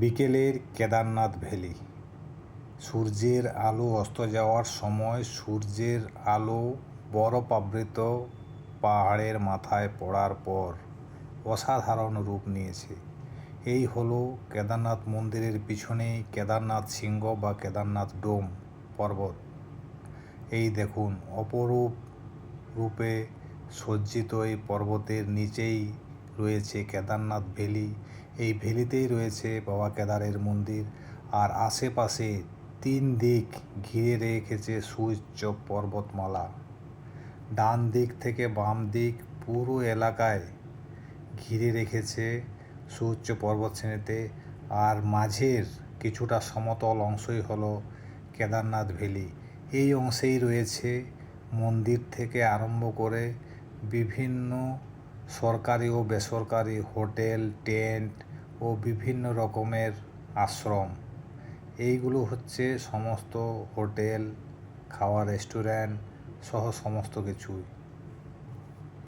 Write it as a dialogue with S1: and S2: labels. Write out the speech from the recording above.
S1: বিকেলের কেদারনাথ ভ্যালি। সূর্যের আলো অস্ত যাওয়ার সময় সূর্যের আলো বরফাবৃত পাহাড়ের মাথায় পড়ার পর অসাধারণ রূপ নিয়েছে। এই হলো কেদারনাথ মন্দিরের পিছনেই কেদারনাথ শৃঙ্গ বা কেদারনাথ ডোম পর্বত। এই দেখুন, অপরূপ রূপে সজ্জিত এই পর্বতের নিচেই রয়েছে কেদারনাথ ভ্যালি। এই ভ্যালিতেই রয়েছে বাবা কেদারের মন্দির, আর আশেপাশে 3 দিক ঘিরে রেখেছে সুউচ্চ পর্বতমালা। ডান দিক থেকে বাম দিক পুরো এলাকায় ঘিরে রেখেছে সুউচ্চ পর্বতশ্রেণীতে, আর মাঝের কিছুটা সমতল অংশই হলো কেদারনাথ ভ্যালি। এই অংশেই রয়েছে মন্দির থেকে আরম্ভ করে বিভিন্ন সরকারি ও বেসরকারি হোটেল, টেন্ট ও বিভিন্ন রকমের আশ্রম। এইগুলো হচ্ছে সমস্ত হোটেল, খাওয়ার রেস্টুরেন্ট সহ সমস্ত কিছুই।